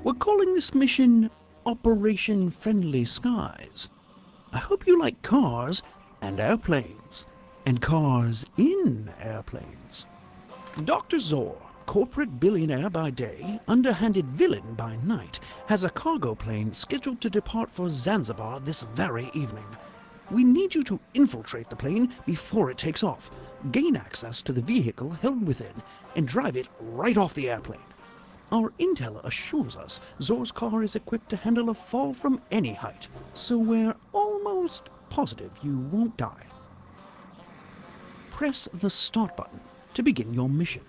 We're calling this mission Operation Friendly Skies. I hope you like cars and airplanes, and cars in airplanes. Dr. Zor, corporate billionaire by day, underhanded villain by night, has a cargo plane scheduled to depart for Zanzibar this very evening. We need you to infiltrate the plane before it takes off, gain access to the vehicle held within, and drive it right off the airplane. Our intel assures us Zor's car is equipped to handle a fall from any height, so we're almost positive you won't die. Press the start button to begin your mission.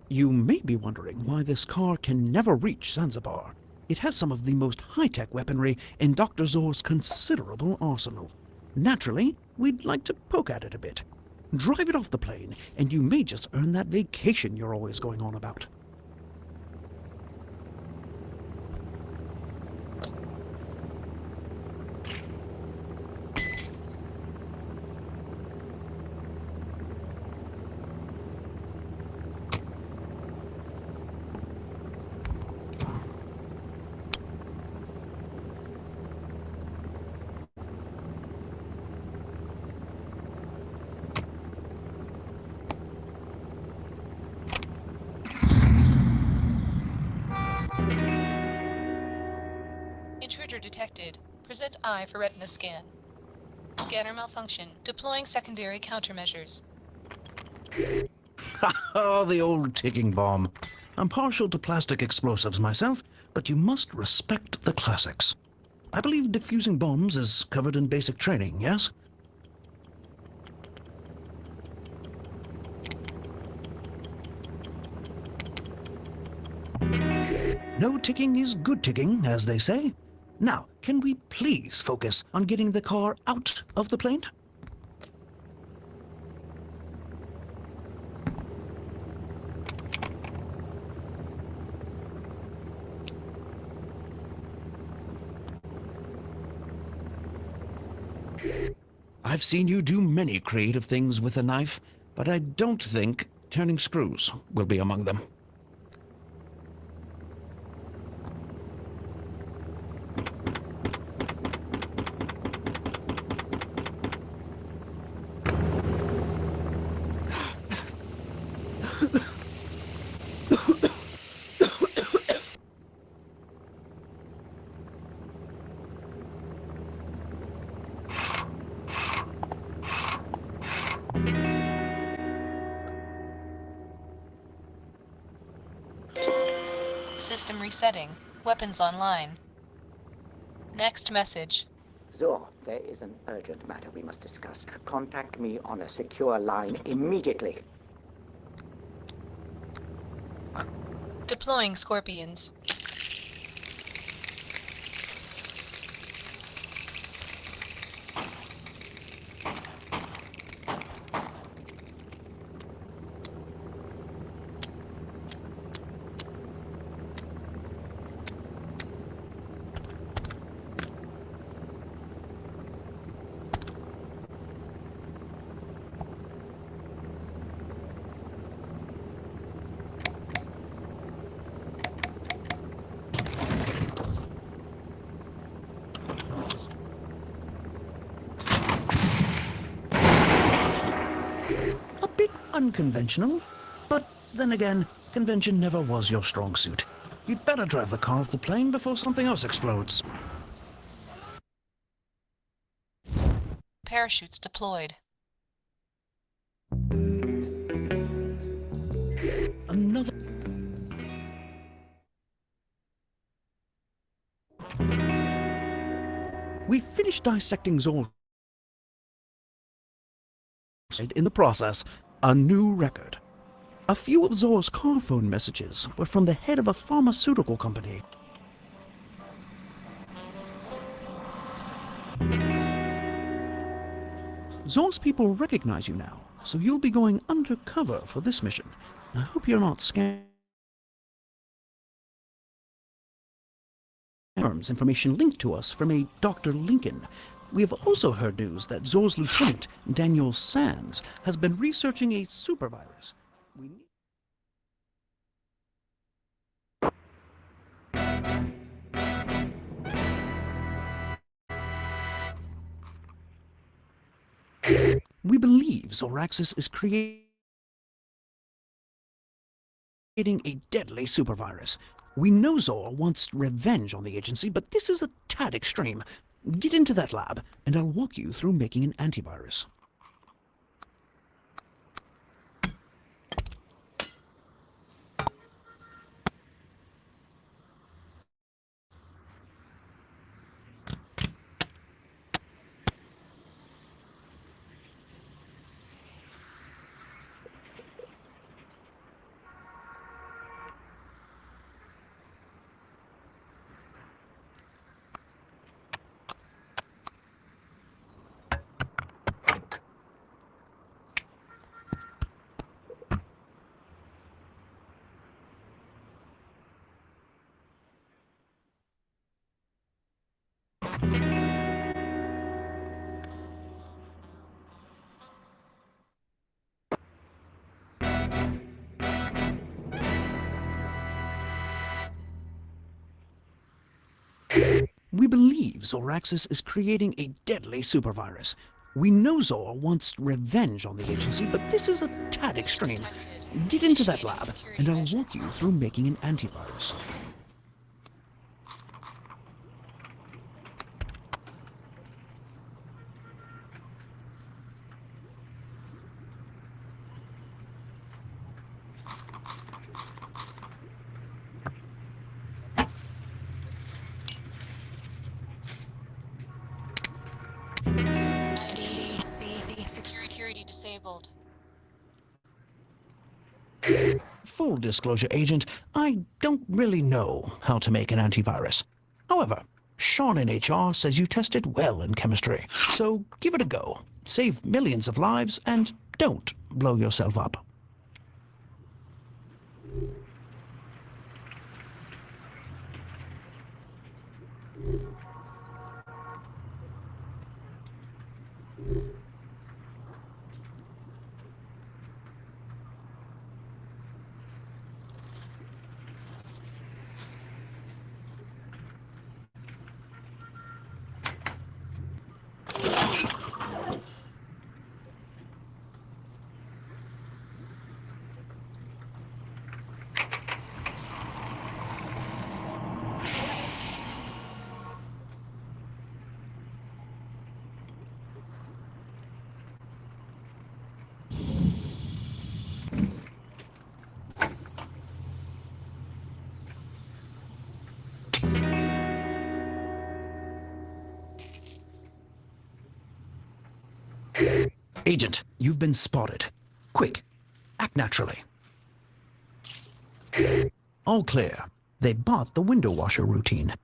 You may be wondering why this car can never reach Zanzibar. It has some of the most high-tech weaponry in Dr. Zor's considerable arsenal. Naturally, we'd like to poke at it a bit. Drive it off the plane, and you may just earn that vacation you're always going on about. Intruder detected. Present eye for retina scan. Scanner malfunction. Deploying secondary countermeasures. Oh, the old ticking bomb. I'm partial to plastic explosives myself, but you must respect the classics. I believe defusing bombs is covered in basic training, yes? No ticking is good ticking, as they say. Now, can we please focus on getting the car out of the plane? I've seen you do many creative things with a knife, but I don't think turning screws will be among them. System resetting. Weapons online. Next message. Zor, there is an urgent matter we must discuss. Contact me on a secure line immediately. Deploying Scorpions. A bit unconventional, but then again, convention never was your strong suit. You'd better drive the car off the plane before something else explodes. Parachutes deployed. Another... We finished dissecting Zor. In the process, a new record. A few of Zor's car phone messages were from the head of a pharmaceutical company. Zor's people recognize you now, so you'll be going undercover for this mission. I hope you're not scared. Information linked to us from a Dr. Lincoln. We have also heard news that Zor's lieutenant, Daniel Sands, has been researching a supervirus. We believe Zoraxis is creating a deadly supervirus. We know Zor wants revenge on the agency, but this is a tad extreme. Get into that lab, and I'll walk you through making an antivirus. We believe Zoraxis is creating a deadly supervirus. We know Zor wants revenge on the agency, but this is a tad extreme. Get into that lab, and I'll walk you through making an antivirus. Security disabled. Full disclosure, Agent, I don't really know how to make an antivirus. However, Sean in HR says you tested well in chemistry, so give it a go. Save millions of lives and don't blow yourself up. Agent, you've been spotted. Quick, act naturally. All clear. They bought the window washer routine.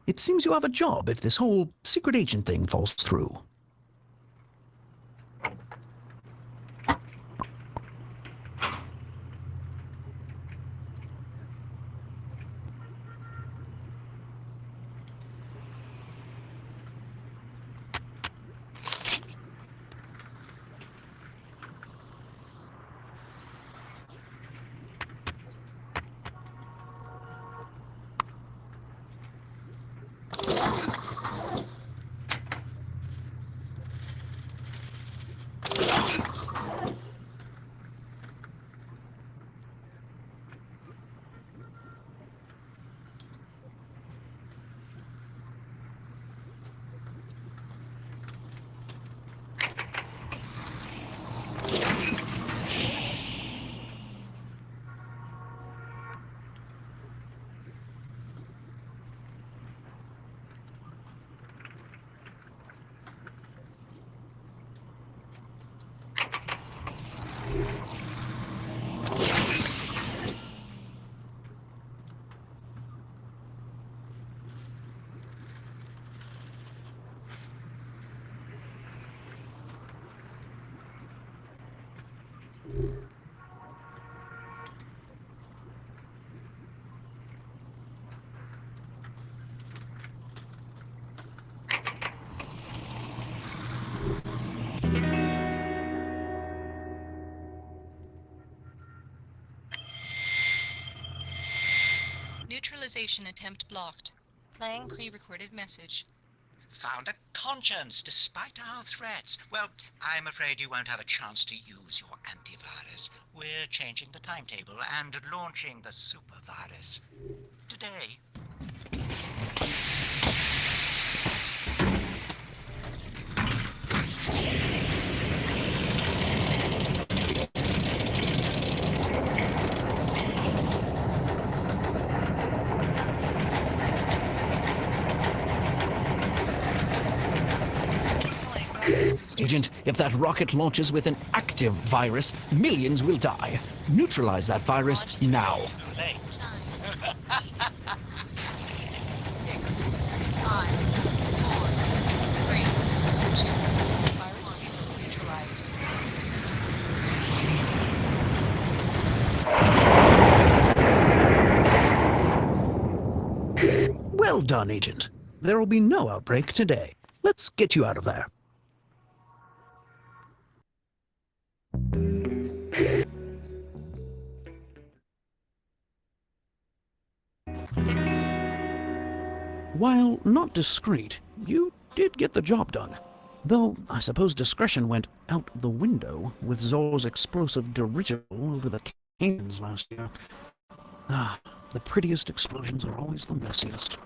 It seems you have a job if this whole secret agent thing falls through. Neutralization attempt blocked. Playing pre-recorded message. Found a conscience despite our threats. Well, I'm afraid you won't have a chance to use your antivirus. We're changing the timetable and launching the supervirus today. Agent, if that rocket launches with an active virus, millions will die. Neutralize that virus now. Too late. 6, 5, 4, 3, 2. Virus neutralized. Well done, Agent. There will be no outbreak today. Let's get you out of there. While not discreet, you did get the job done. Though I suppose discretion went out the window with Zor's explosive dirigible over the canyons last year. Ah, the prettiest explosions are always the messiest.